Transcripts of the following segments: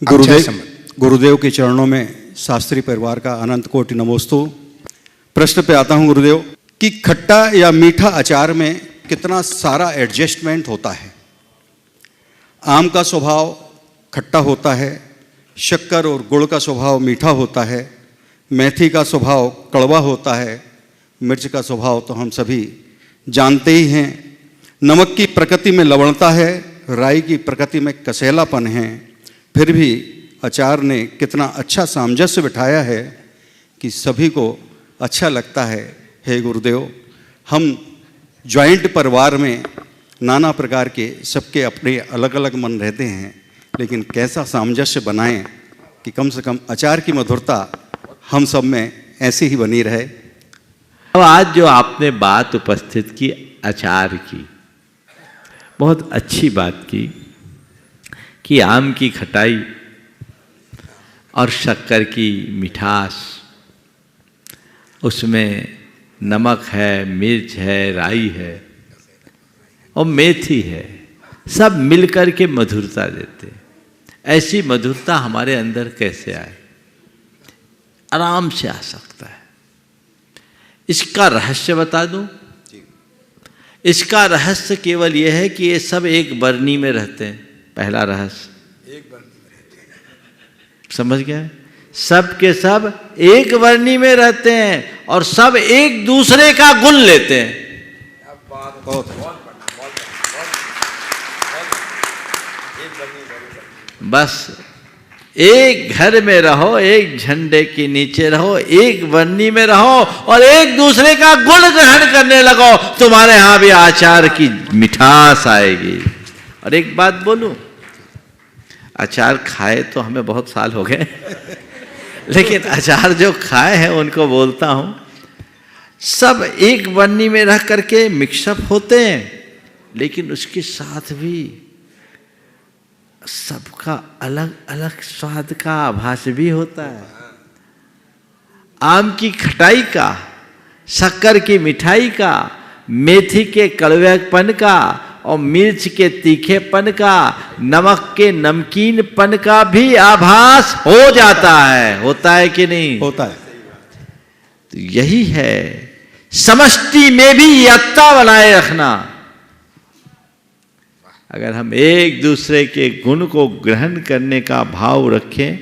गुरुदेव के चरणों में शास्त्री परिवार का अनंत कोटि नमोस्तु। प्रश्न पे आता हूँ गुरुदेव कि खट्टा या मीठा अचार में कितना सारा एडजस्टमेंट होता है। आम का स्वभाव खट्टा होता है, शक्कर और गुड़ का स्वभाव मीठा होता है, मेथी का स्वभाव कड़वा होता है, मिर्च का स्वभाव तो हम सभी जानते ही हैं। नमक की प्रकृति में लवणता है, राई की प्रकृति में कसैलापन है, फिर भी अचार ने कितना अच्छा सामंजस्य बिठाया है कि सभी को अच्छा लगता है। हे गुरुदेव, हम जॉइंट परिवार में नाना प्रकार के सबके अपने अलग अलग मन रहते हैं, लेकिन कैसा सामंजस्य बनाएं कि कम से कम अचार की मधुरता हम सब में ऐसी ही बनी रहे। अब आज जो आपने बात उपस्थित की अचार की, बहुत अच्छी बात की कि आम की खटाई और शक्कर की मिठास, उसमें नमक है, मिर्च है, राई है और मेथी है, सब मिलकर के मधुरता देते। ऐसी मधुरता हमारे अंदर कैसे आए? आराम से आ सकता है। इसका रहस्य बता दूं? इसका रहस्य केवल यह है कि ये सब एक बरनी में रहते हैं। पहला रहस्य, एक बरनी में रहते हैं। समझ गए? सब के सब एक बरनी में रहते हैं और सब एक दूसरे का गुण लेते हैं। बस एक घर में रहो, एक झंडे के नीचे रहो, एक बरनी में रहो और एक दूसरे का गुण ग्रहण करने लगो, तुम्हारे यहां भी अचार की मिठास आएगी। और एक बात बोलूं, अचार खाए तो हमें बहुत साल हो गए लेकिन अचार जो खाए हैं उनको बोलता हूं, सब एक बरनी में रह करके मिक्सअप होते हैं, लेकिन उसके साथ भी सबका अलग अलग स्वाद का आभास भी होता है। आम की खटाई का, शक्कर की मिठाई का, मेथी के कड़वेपन का और मिर्च के तीखेपन का, नमक के नमकीनपन का भी आभास हो जाता है। होता है कि नहीं? होता है। तो यही है समष्टि में भी एकता बनाए रखना। अगर हम एक दूसरे के गुण को ग्रहण करने का भाव रखें,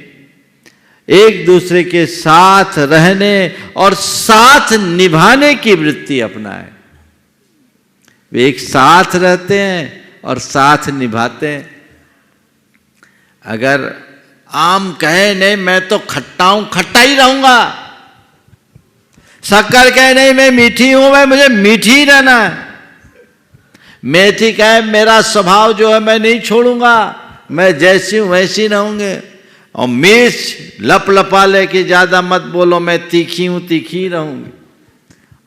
एक दूसरे के साथ रहने और साथ निभाने की वृत्ति अपनाएं, वे एक साथ रहते हैं और साथ निभाते हैं। अगर आम कहे नहीं मैं तो खट्टा हूं, खट्टा ही रहूंगा, शक्कर कहे नहीं मैं मीठी हूं, मैं मुझे मीठी ही रहना है, मेथी कहे मेरा स्वभाव जो है मैं नहीं छोड़ूंगा, मैं जैसी हूं वैसी रहूंगे, और मिर्च लप लपा ले कि ज्यादा मत बोलो, मैं तीखी हूं तीखी रहूंगी,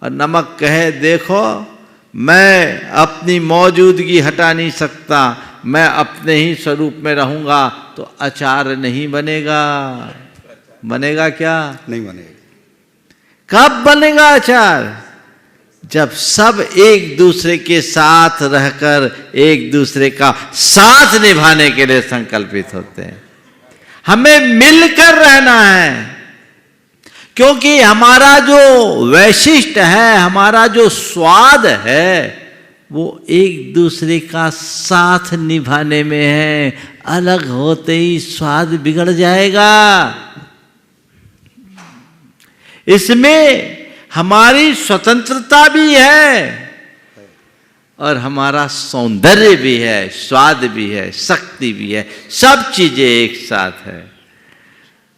और नमक कहे देखो मैं अपनी मौजूदगी हटा नहीं सकता, मैं अपने ही स्वरूप में रहूंगा, तो अचार नहीं बनेगा। बनेगा क्या? नहीं बनेगा। कब बनेगा अचार? जब सब एक दूसरे के साथ रहकर एक दूसरे का साथ निभाने के लिए संकल्पित होते हैं। हमें मिलकर रहना है, क्योंकि हमारा जो वैशिष्ट है, हमारा जो स्वाद है, वो एक दूसरे का साथ निभाने में है। अलग होते ही स्वाद बिगड़ जाएगा। इसमें हमारी स्वतंत्रता भी है और हमारा सौंदर्य भी है, स्वाद भी है, शक्ति भी है, सब चीजें एक साथ है।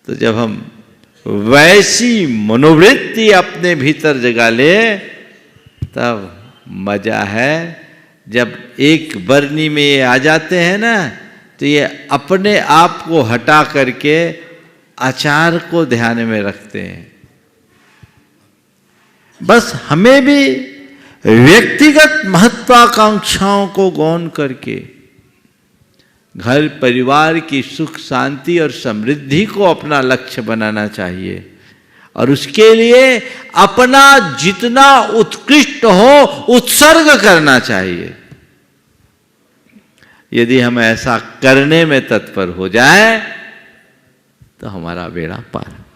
तो जब हम वैसी मनोवृत्ति अपने भीतर जगा ले, तब मजा है। जब एक बरनी में ये आ जाते हैं ना, तो ये अपने आप को हटा करके अचार को ध्यान में रखते हैं। बस हमें भी व्यक्तिगत महत्वाकांक्षाओं को गौण करके घर परिवार की सुख शांति और समृद्धि को अपना लक्ष्य बनाना चाहिए, और उसके लिए अपना जितना उत्कृष्ट हो उत्सर्ग करना चाहिए। यदि हम ऐसा करने में तत्पर हो जाए तो हमारा बेड़ा पार।